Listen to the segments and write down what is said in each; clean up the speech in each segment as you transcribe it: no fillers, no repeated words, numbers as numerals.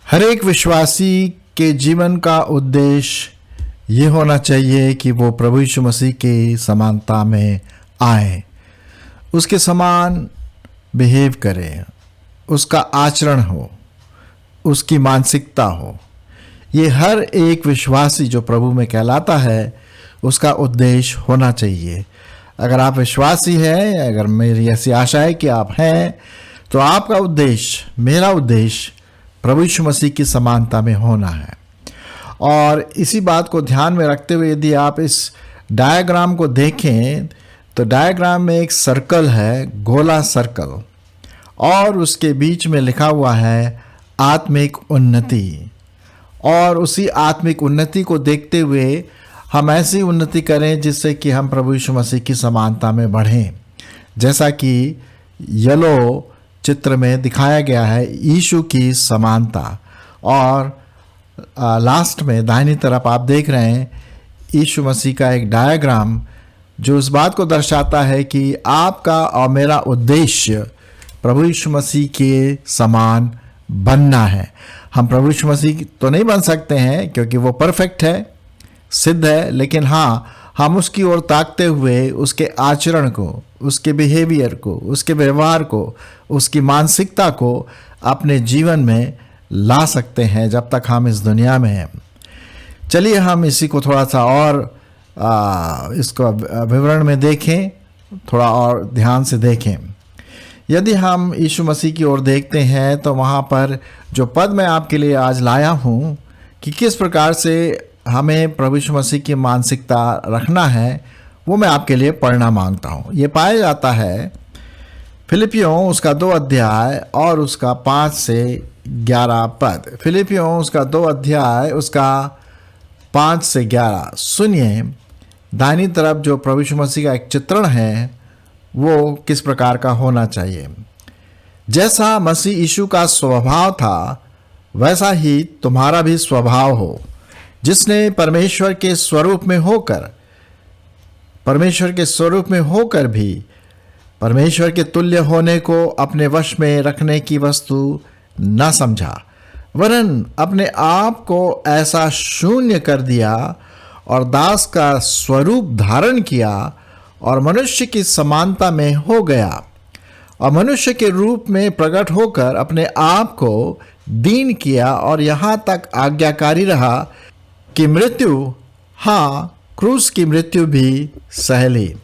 हर एक विश्वासी के जीवन का उद्देश्य ये होना चाहिए कि वो प्रभु यीशु मसीह की समानता में आए, उसके समान बिहेव करें, उसका आचरण हो, उसकी मानसिकता हो। ये हर एक विश्वासी जो प्रभु में कहलाता है उसका उद्देश्य होना चाहिए। अगर आप विश्वासी हैं, अगर मेरी ऐसी आशा है कि आप हैं, तो आपका उद्देश्य, मेरा उद्देश्य प्रभु यीशु मसीह की समानता में होना है। और इसी बात को ध्यान में रखते हुए यदि आप इस डायग्राम को देखें तो डायग्राम में एक सर्कल है, गोला सर्कल, और उसके बीच में लिखा हुआ है आत्मिक उन्नति। और उसी आत्मिक उन्नति को देखते हुए हम ऐसी उन्नति करें जिससे कि हम प्रभु यीशु मसीह की समानता में बढ़ें। जैसा कि येलो चित्र में दिखाया गया है, यीशु की समानता। और लास्ट में दाहिनी तरफ आप देख रहे हैं यीशु मसीह का एक डायग्राम जो इस बात को दर्शाता है कि आपका और मेरा उद्देश्य प्रभु यीशु मसीह के समान बनना है। हम प्रभु यीशु मसीह तो नहीं बन सकते हैं क्योंकि वो परफेक्ट है, सिद्ध है, लेकिन हाँ, हम उसकी ओर ताकते हुए उसके आचरण को, उसके बिहेवियर को, उसके व्यवहार को, उसकी मानसिकता को अपने जीवन में ला सकते हैं जब तक हम इस दुनिया में हैं। चलिए हम इसी को थोड़ा सा और इसको विवरण में देखें, थोड़ा और ध्यान से देखें। यदि हम यीशु मसीह की ओर देखते हैं तो वहाँ पर जो पद मैं आपके लिए आज लाया हूँ कि किस प्रकार से हमें प्रभु यीशु मसीह की मानसिकता रखना है, वो मैं आपके लिए पढ़ना मांगता हूँ। ये पाया जाता है फिलिपियों उसका 2 अध्याय और उसका 5 से 11 पद। फिलिपियों उसका 2 अध्याय उसका 5 से 11 सुनिए। दाहिनी तरफ जो प्रभु यीशु मसीह का एक चित्रण है वो किस प्रकार का होना चाहिए। जैसा मसीह यीशु का स्वभाव था वैसा ही तुम्हारा भी स्वभाव हो, जिसने परमेश्वर के स्वरूप में होकर भी परमेश्वर के तुल्य होने को अपने वश में रखने की वस्तु न समझा, वरन अपने आप को ऐसा शून्य कर दिया और दास का स्वरूप धारण किया और मनुष्य की समानता में हो गया, और मनुष्य के रूप में प्रकट होकर अपने आप को दीन किया और यहाँ तक आज्ञाकारी रहा कि मृत्यु, हाँ, क्रूस की मृत्यु भी सह ली।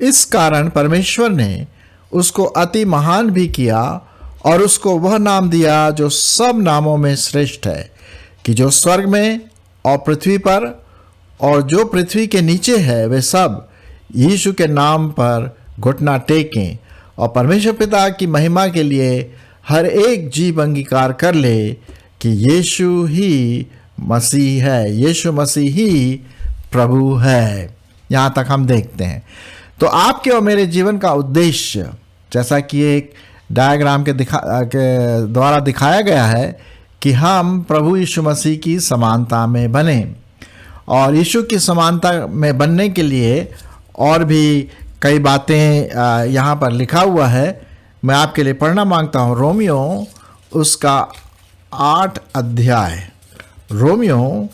इस कारण परमेश्वर ने उसको अति महान भी किया और उसको वह नाम दिया जो सब नामों में श्रेष्ठ है, कि जो स्वर्ग में और पृथ्वी पर और जो पृथ्वी के नीचे है वे सब यीशु के नाम पर घुटना टेकें और परमेश्वर पिता की महिमा के लिए हर एक जीव अंगीकार कर ले कि यीशु ही मसीह है, यीशु मसीह ही प्रभु है। यहाँ तक हम देखते हैं। तो आपके और मेरे जीवन का उद्देश्य, जैसा कि एक डायग्राम के द्वारा दिखाया गया है, कि हम प्रभु यीशु मसीह की समानता में बने। और यीशु की समानता में बनने के लिए और भी कई बातें यहाँ पर लिखा हुआ है, मैं आपके लिए पढ़ना मांगता हूँ। रोमियो उसका 8 अध्याय, रोमियो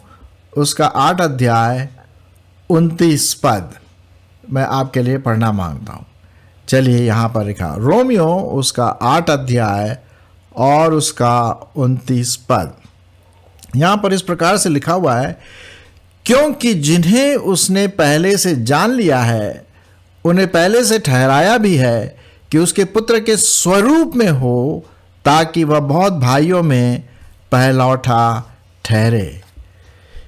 उसका 8 अध्याय 29 पद मैं आपके लिए पढ़ना मांगता हूँ। चलिए यहाँ पर लिखा, रोमियो उसका 8 अध्याय और उसका 29 पद। यहाँ पर इस प्रकार से लिखा हुआ है, क्योंकि जिन्हें उसने पहले से जान लिया है उन्हें पहले से ठहराया भी है कि उसके पुत्र के स्वरूप में हो, ताकि वह बहुत भाइयों में पहलौठा ठहरे।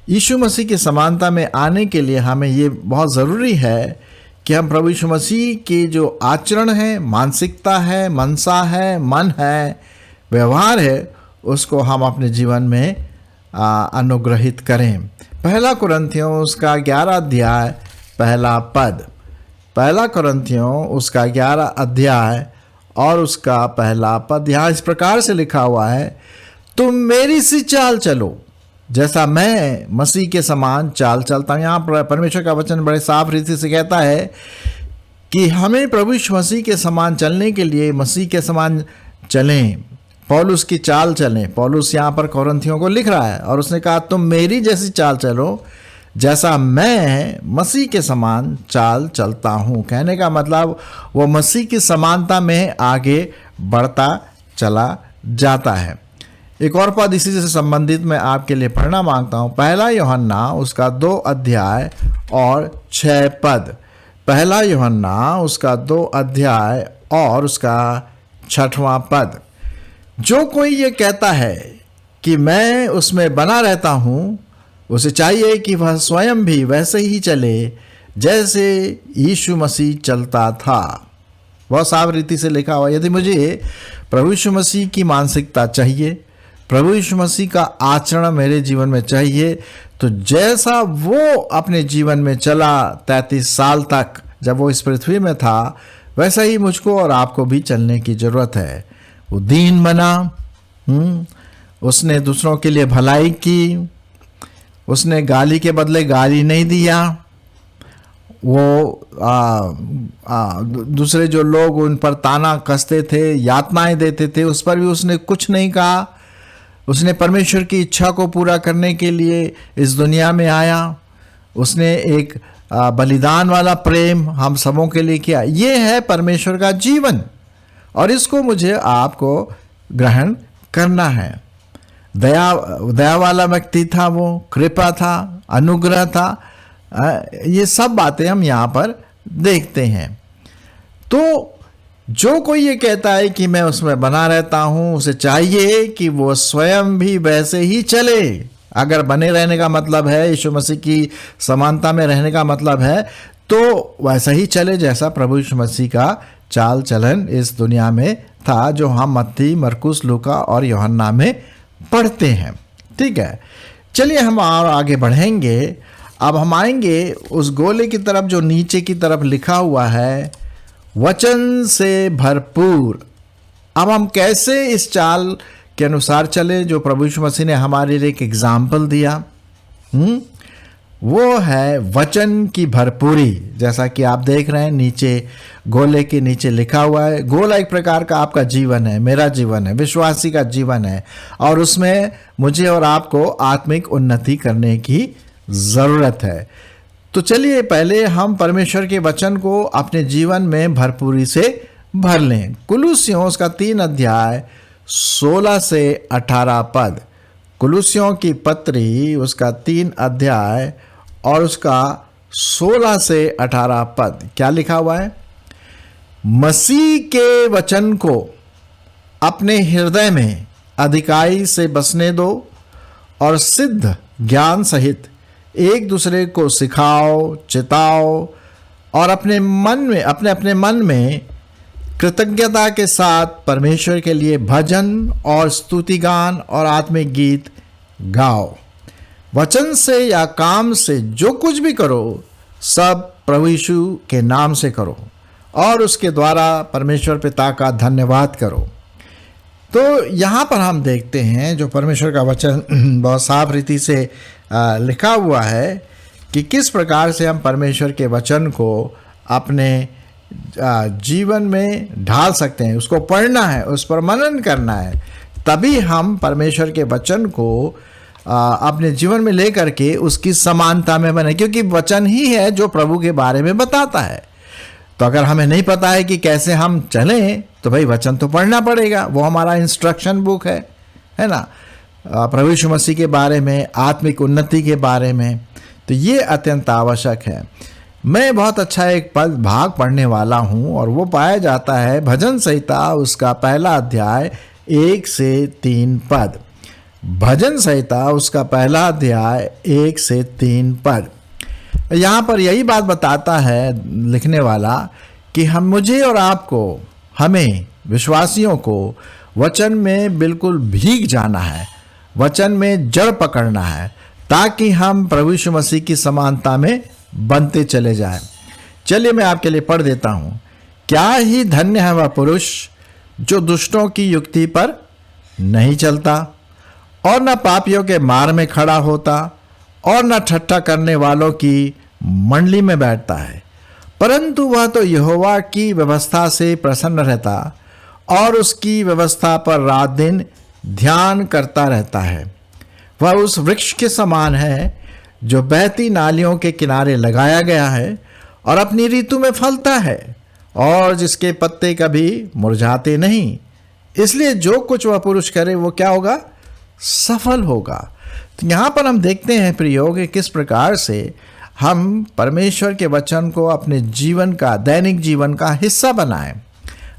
यीशु मसीह की समानता में आने के लिए हमें ये बहुत ज़रूरी है कि हम प्रभु यीशु मसीह के जो आचरण है, मानसिकता है, मनसा है, मन है, व्यवहार है, उसको हम अपने जीवन में अनुग्रहित करें। 1 कुरिन्थियों उसका 11 अध्याय पहला पद, 1 कुरिन्थियों उसका 11 अध्याय और उसका पहला पद यहाँ इस प्रकार से लिखा हुआ है, तुम मेरी सी चाल चलो जैसा मैं मसीह के समान चाल चलता हूँ। यहाँ पर परमेश्वर का वचन बड़े साफ रीति से कहता है कि हमें प्रभु यीशु मसीह के समान चलने के लिए मसीह के समान चलें, पौलुस की चाल चलें। पौलुस यहाँ पर कोरिन्थियों को लिख रहा है और उसने कहा तुम मेरी जैसी चाल चलो जैसा मैं मसीह के समान चाल चलता हूँ। कहने का मतलब वो मसीह की समानता में आगे बढ़ता चला जाता है। एक और पद इसी से संबंधित मैं आपके लिए पढ़ना मांगता हूँ। 1 यूहन्ना उसका 2 अध्याय और 6 पद। 1 यूहन्ना उसका 2 अध्याय और उसका 6वां पद। जो कोई ये कहता है कि मैं उसमें बना रहता हूँ, उसे चाहिए कि वह स्वयं भी वैसे ही चले जैसे यीशु मसीह चलता था। बहुत साफ रीति से लिखा हुआ। यदि मुझे प्रभु यीशु मसीह की मानसिकता चाहिए, प्रभु यीशु मसीह का आचरण मेरे जीवन में चाहिए, तो जैसा वो अपने जीवन में चला 33 साल तक जब वो इस पृथ्वी में था, वैसा ही मुझको और आपको भी चलने की ज़रूरत है। वो दीन बना, उसने दूसरों के लिए भलाई की, उसने गाली के बदले गाली नहीं दिया। वो दूसरे जो लोग उन पर ताना कसते थे, यातनाएं देते थे, उस पर भी उसने कुछ नहीं कहा। उसने परमेश्वर की इच्छा को पूरा करने के लिए इस दुनिया में आया। उसने एक बलिदान वाला प्रेम हम सबों के लिए किया। ये है परमेश्वर का जीवन और इसको मुझे आपको ग्रहण करना है। दया वाला व्यक्ति था वो, कृपा था, अनुग्रह था। ये सब बातें हम यहाँ पर देखते हैं। तो जो कोई ये कहता है कि मैं उसमें बना रहता हूँ, उसे चाहिए कि वो स्वयं भी वैसे ही चले। अगर बने रहने का मतलब है, यीशु मसीह की समानता में रहने का मतलब है, तो वैसा ही चले जैसा प्रभु यीशु मसीह का चाल चलन इस दुनिया में था, जो हम मत्ती, मरकुस, लूका और यूहन्ना में पढ़ते हैं। ठीक है, चलिए हम और आगे बढ़ेंगे। अब हम आएंगे उस गोले की तरफ जो नीचे की तरफ लिखा हुआ है, वचन से भरपूर। अब हम कैसे इस चाल के अनुसार चले जो प्रभु यीशु मसीह ने हमारे लिए एक एग्जाम्पल दिया। वो है वचन की भरपूरी। जैसा कि आप देख रहे हैं नीचे गोले के नीचे लिखा हुआ है। गोला एक प्रकार का आपका जीवन है, मेरा जीवन है, विश्वासी का जीवन है, और उसमें मुझे और आपको आत्मिक उन्नति करने की ज़रूरत है। तो चलिए पहले हम परमेश्वर के वचन को अपने जीवन में भरपूरी से भर लें। कुलुस्सियों उसका 3 अध्याय 16 से 18 पद। कुलुस्सियों की पत्री उसका 3 अध्याय और उसका 16 से 18 पद। क्या लिखा हुआ है? मसीह के वचन को अपने हृदय में अधिकाई से बसने दो और सिद्ध ज्ञान सहित एक दूसरे को सिखाओ, चिताओ और अपने अपने मन में कृतज्ञता के साथ परमेश्वर के लिए भजन और स्तुति गान और आत्मिक गीत गाओ। वचन से या काम से जो कुछ भी करो, सब प्रभु यीशु के नाम से करो और उसके द्वारा परमेश्वर पिता का धन्यवाद करो। तो यहाँ पर हम देखते हैं जो परमेश्वर का वचन बहुत साफ रीति से लिखा हुआ है कि किस प्रकार से हम परमेश्वर के वचन को अपने जीवन में ढाल सकते हैं। उसको पढ़ना है, उस पर मनन करना है, तभी हम परमेश्वर के वचन को अपने जीवन में लेकर के उसकी समानता में बने, क्योंकि वचन ही है जो प्रभु के बारे में बताता है। तो अगर हमें नहीं पता है कि कैसे हम चलें, तो भाई वचन तो पढ़ना पड़ेगा। वो हमारा इंस्ट्रक्शन बुक है ना, प्रभु यीशु मसीह के बारे में, आत्मिक उन्नति के बारे में। तो ये अत्यंत आवश्यक है। मैं बहुत अच्छा एक भाग पढ़ने वाला हूँ और वो पाया जाता है भजन संहिता उसका 1 अध्याय 1 से 3 पद। भजन संहिता उसका 1 अध्याय 1 से 3 पद। यहाँ पर यही बात बताता है लिखने वाला कि मुझे और आपको, हमें विश्वासियों को वचन में बिल्कुल भीग जाना है, वचन में जड़ पकड़ना है, ताकि हम प्रभु यीशु मसीह की समानता में बनते चले जाएं। चलिए मैं आपके लिए पढ़ देता हूँ। क्या ही धन्य है वह पुरुष जो दुष्टों की युक्ति पर नहीं चलता और न पापियों के मार में खड़ा होता और न ठट्ठा करने वालों की मंडली में बैठता है, परंतु वह तो यहोवा की व्यवस्था से प्रसन्न रहता और उसकी व्यवस्था पर रात दिन ध्यान करता रहता है। वह उस वृक्ष के समान है जो बहती नालियों के किनारे लगाया गया है और अपनी ऋतु में फलता है और जिसके पत्ते कभी मुरझाते नहीं। इसलिए जो कुछ वह पुरुष करे वो क्या होगा? सफल होगा। तो यहाँ पर हम देखते हैं प्रियो कि किस प्रकार से हम परमेश्वर के वचन को अपने जीवन का, दैनिक जीवन का हिस्सा बनाएं।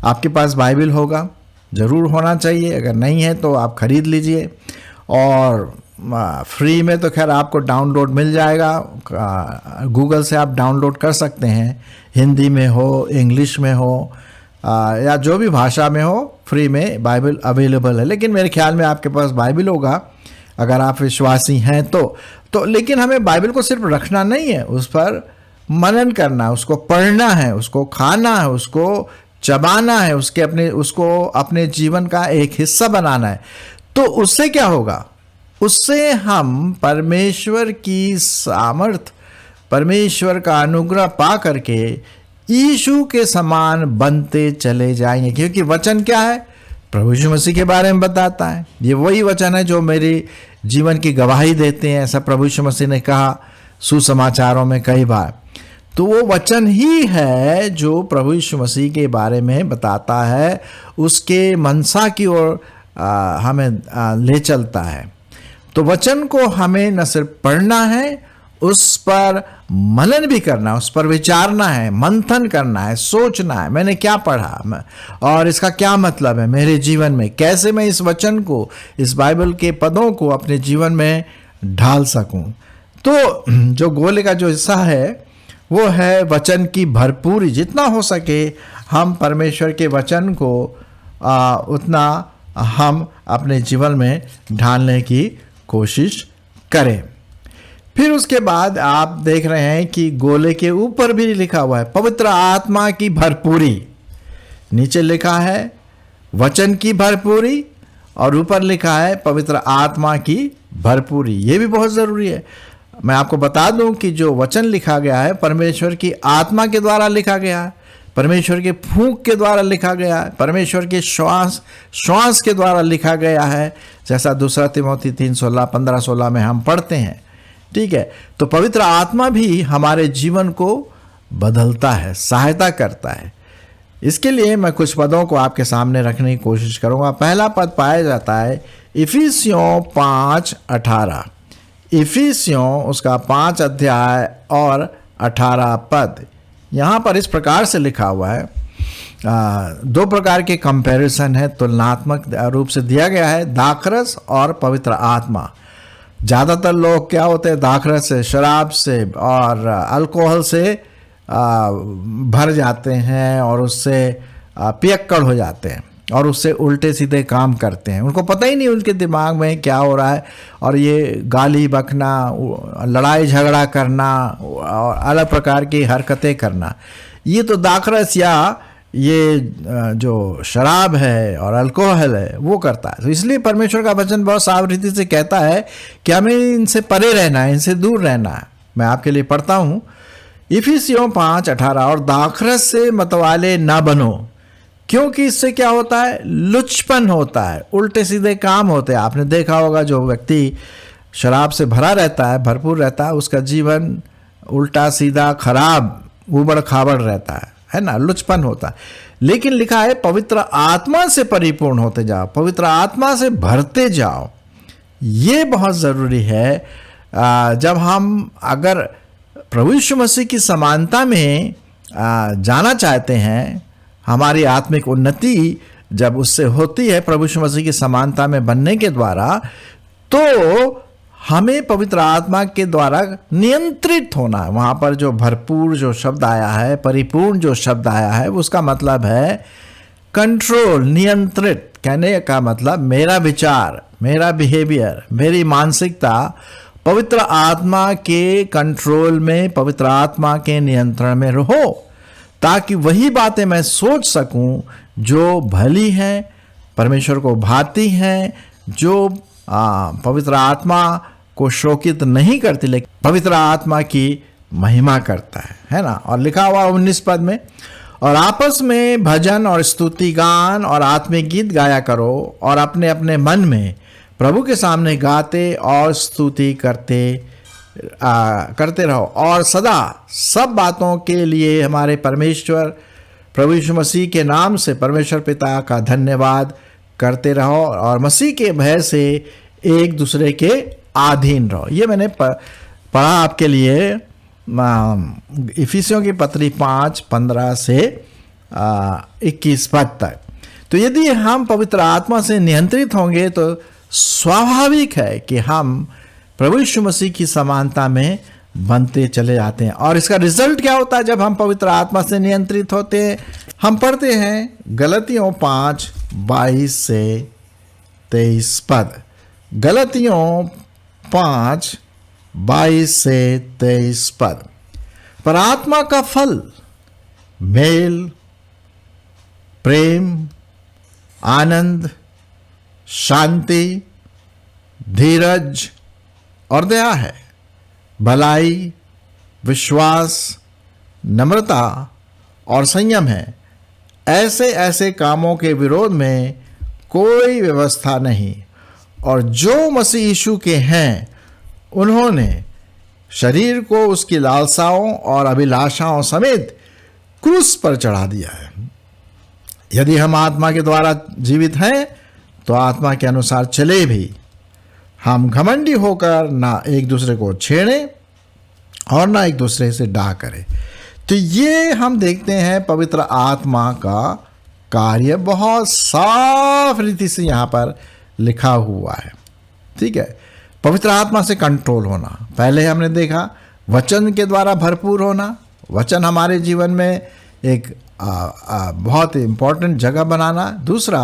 आपके पास बाइबल होगा, ज़रूर होना चाहिए। अगर नहीं है तो आप खरीद लीजिए, और फ्री में तो खैर आपको डाउनलोड मिल जाएगा। गूगल से आप डाउनलोड कर सकते हैं, हिंदी में हो, इंग्लिश में हो, या जो भी भाषा में हो, फ्री में बाइबल अवेलेबल है। लेकिन मेरे ख्याल में आपके पास बाइबल होगा अगर आप विश्वासी हैं तो लेकिन हमें बाइबल को सिर्फ रखना नहीं है, उस पर मनन करना, उसको पढ़ना है, उसको खाना है, उसको चबाना है, उसको अपने जीवन का एक हिस्सा बनाना है। तो उससे क्या होगा? उससे हम परमेश्वर की सामर्थ, परमेश्वर का अनुग्रह पा करके यीशु के समान बनते चले जाएंगे। क्योंकि वचन क्या है? प्रभु यीशु मसीह के बारे में बताता है। ये वही वचन है जो मेरे जीवन की गवाही देते हैं, ऐसा प्रभु यीशु मसीह ने कहा सुसमाचारों में कई बार। तो वो वचन ही है जो प्रभु यीशु मसीह के बारे में बताता है, उसके मनसा की ओर हमें ले चलता है। तो वचन को हमें न सिर्फ पढ़ना है, उस पर मनन भी करना, उस पर विचारना है, मंथन करना है, सोचना है मैंने क्या पढ़ा और इसका क्या मतलब है मेरे जीवन में, कैसे मैं इस वचन को, इस बाइबल के पदों को अपने जीवन में ढाल सकूं। तो जो गोले का जो हिस्सा है वो है वचन की भरपूरी। जितना हो सके हम परमेश्वर के वचन को उतना हम अपने जीवन में ढालने की कोशिश करें। फिर उसके बाद आप देख रहे हैं कि गोले के ऊपर भी लिखा हुआ है पवित्र आत्मा की भरपूरी। नीचे लिखा है वचन की भरपूरी और ऊपर लिखा है पवित्र आत्मा की भरपूरी। ये भी बहुत ज़रूरी है। मैं आपको बता दूं कि जो वचन लिखा गया है परमेश्वर की आत्मा के द्वारा लिखा गया है, परमेश्वर के फूंक के द्वारा लिखा गया है, परमेश्वर के श्वास के द्वारा लिखा गया है, जैसा दूसरा तिमोथी 3:16, 15-16 में हम पढ़ते हैं। ठीक है, तो पवित्र आत्मा भी हमारे जीवन को बदलता है, सहायता करता है। इसके लिए मैं कुछ पदों को आपके सामने रखने की कोशिश करूंगा। पहला पद पाया जाता है इफिसियों 5:18। इफिसियों उसका 5 अध्याय और 18 पद। यहाँ पर इस प्रकार से लिखा हुआ है, दो प्रकार के कंपैरिजन है, तुलनात्मक रूप से दिया गया है, दाखरस और पवित्र आत्मा। ज़्यादातर लोग क्या होते हैं, दाखरस से, शराब से और अल्कोहल से भर जाते हैं और उससे पियक्कड़ हो जाते हैं और उससे उल्टे सीधे काम करते हैं। उनको पता ही नहीं उनके दिमाग में क्या हो रहा है, और ये गाली बकना, लड़ाई झगड़ा करना और अलग प्रकार की हरकतें करना, ये तो दाखरस या ये जो शराब है और अल्कोहल है वो करता है। तो इसलिए परमेश्वर का वचन बहुत साफ रीति से कहता है कि हमें इनसे परे रहना है, इनसे दूर रहना है। मैं आपके लिए पढ़ता हूँ इफिसियों 5:18, और दाखरस से मतवाले ना बनो, क्योंकि इससे क्या होता है, लुचपन होता है, उल्टे सीधे काम होते हैं। आपने देखा होगा जो व्यक्ति शराब से भरा रहता है, भरपूर रहता है, उसका जीवन उल्टा सीधा खराब उबड़ खाबड़ रहता है ना, लुचपन होता है। लेकिन लिखा है पवित्र आत्मा से परिपूर्ण होते जाओ, पवित्र आत्मा से भरते जाओ। ये बहुत ज़रूरी है। जब हम अगर प्रभु यीशु मसीह की समानता में जाना चाहते हैं, हमारी आत्मिक उन्नति जब उससे होती है प्रभु यीशु मसीह की समानता में बनने के द्वारा, तो हमें पवित्र आत्मा के द्वारा नियंत्रित होना है। वहाँ पर जो भरपूर जो शब्द आया है, परिपूर्ण जो शब्द आया है, उसका मतलब है कंट्रोल, नियंत्रित। कहने का मतलब मेरा विचार, मेरा बिहेवियर, मेरी मानसिकता पवित्र आत्मा के कंट्रोल में, पवित्र आत्मा के नियंत्रण में रहो, ताकि वही बातें मैं सोच सकूं जो भली हैं, परमेश्वर को भाती हैं, जो पवित्र आत्मा को शोकित नहीं करती, लेकिन पवित्र आत्मा की महिमा करता है ना। और लिखा हुआ 19 पद में, और आपस में भजन और स्तुति गान और आत्मिक गीत गाया करो और अपने अपने मन में प्रभु के सामने गाते और स्तुति करते रहो, और सदा सब बातों के लिए हमारे परमेश्वर प्रभु यीशु मसीह के नाम से परमेश्वर पिता का धन्यवाद करते रहो, और मसीह के भय से एक दूसरे के अधीन रहो। ये मैंने पढ़ा आपके लिए इफिसियों की पत्री 5:15 से 21 पद तक। तो यदि हम पवित्र आत्मा से नियंत्रित होंगे तो स्वाभाविक है कि हम प्रभु यीशु मसीह की समानता में बनते चले जाते हैं। और इसका रिजल्ट क्या होता है जब हम पवित्र आत्मा से नियंत्रित होते हैं? हम पढ़ते हैं गलतियों 5:22 से 23 पद। गलतियों 5:22 से 23 पद। पर आत्मा का फल मेल, प्रेम, आनंद, शांति, धीरज और दया है। भलाई, विश्वास, नम्रता और संयम है। ऐसे ऐसे कामों के विरोध में कोई व्यवस्था नहीं। और जो मसीह यीशु के हैं उन्होंने शरीर को उसकी लालसाओं और अभिलाषाओं समेत क्रूस पर चढ़ा दिया है। यदि हम आत्मा के द्वारा जीवित हैं तो आत्मा के अनुसार चले भी। हम घमंडी होकर ना एक दूसरे को छेड़ें और ना एक दूसरे से डाह करें। तो ये हम देखते हैं पवित्र आत्मा का कार्य बहुत साफ रीति से यहाँ पर लिखा हुआ है। ठीक है, पवित्र आत्मा से कंट्रोल होना। पहले हमने देखा वचन के द्वारा भरपूर होना। वचन हमारे जीवन में एक बहुत इम्पोर्टेंट जगह बनाना। दूसरा,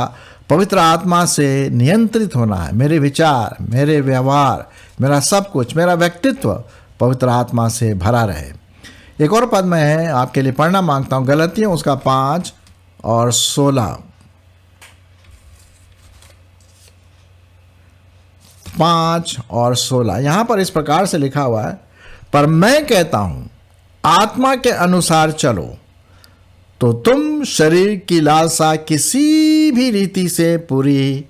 पवित्र आत्मा से नियंत्रित होना है। मेरे विचार, मेरे व्यवहार, मेरा सब कुछ, मेरा व्यक्तित्व पवित्र आत्मा से भरा रहे। एक और पद मैं आपके लिए पढ़ना मांगता हूँ, गलतियों उसका 5 और 16। 5 और 16 यहाँ पर इस प्रकार से लिखा हुआ है, पर मैं कहता हूँ आत्मा के अनुसार चलो तो तुम शरीर की लालसा किसी भी रीति से पूरी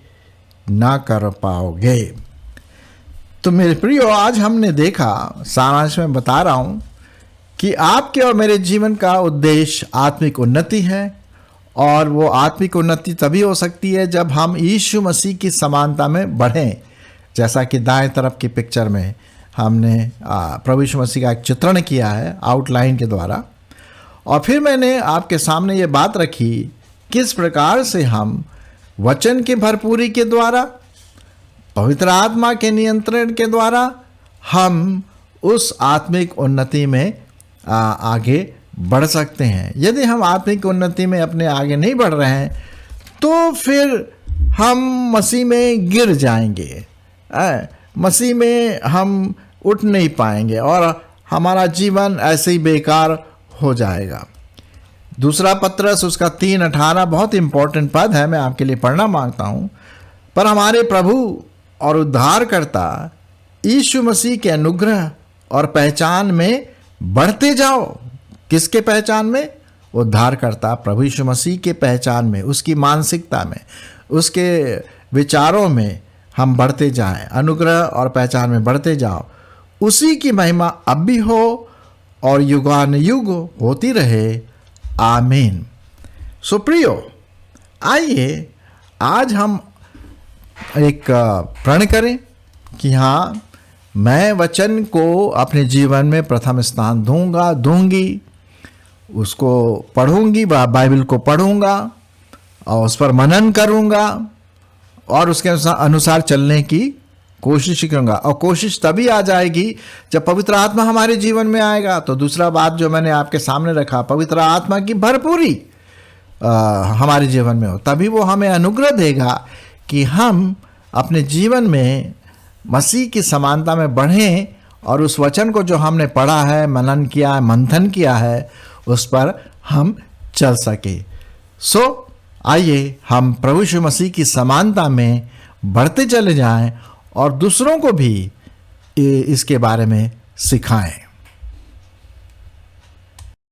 ना कर पाओगे। तो मेरे प्रियो, आज हमने देखा, सारांश में बता रहा हूं कि आपके और मेरे जीवन का उद्देश्य आत्मिक उन्नति है। और वो आत्मिक उन्नति तभी हो सकती है जब हम यीशु मसीह की समानता में बढ़ें। जैसा कि दाएं तरफ की पिक्चर में हमने प्रभु यीशु मसीह का एक चित्रण किया है आउटलाइन के द्वारा। और फिर मैंने आपके सामने ये बात रखी किस प्रकार से हम वचन की भरपूरी के द्वारा, पवित्र आत्मा के नियंत्रण के द्वारा हम उस आत्मिक उन्नति में आगे बढ़ सकते हैं। यदि हम आत्मिक उन्नति में अपने आगे नहीं बढ़ रहे हैं तो फिर हम मसीह में गिर जाएंगे, मसीह में हम उठ नहीं पाएंगे और हमारा जीवन ऐसे ही बेकार हो जाएगा। दूसरा पत्रस उसका 3:18 बहुत इंपॉर्टेंट पद है, मैं आपके लिए पढ़ना मांगता हूं। पर हमारे प्रभु और उद्धारकर्ता यीशु मसीह के अनुग्रह और पहचान में बढ़ते जाओ। किसके पहचान में? उद्धारकर्ता प्रभु यीशु मसीह के पहचान में, उसकी मानसिकता में, उसके विचारों में हम बढ़ते जाएं। अनुग्रह और पहचान में बढ़ते जाओ। उसी की महिमा अब भी हो और युगानुयुग होती रहे। आमीन। सो प्रियो, आइए आज हम एक प्रण करें कि हाँ, मैं वचन को अपने जीवन में प्रथम स्थान दूंगी। उसको पढ़ूंगी, बाइबल को पढ़ूंगा और उस पर मनन करूंगा और उसके अनुसार चलने की कोशिश करूंगा। और कोशिश तभी आ जाएगी जब पवित्र आत्मा हमारे जीवन में आएगा। तो दूसरा बात जो मैंने आपके सामने रखा, पवित्र आत्मा की भरपूरी हमारे जीवन में हो, तभी वो हमें अनुग्रह देगा कि हम अपने जीवन में मसीह की समानता में बढ़ें और उस वचन को जो हमने पढ़ा है, मनन किया है, मंथन किया है, उस पर हम चल सके। सो आइए हम प्रभु यीशु मसीह की समानता में बढ़ते चले जाएं और दूसरों को भी इसके बारे में सिखाएं।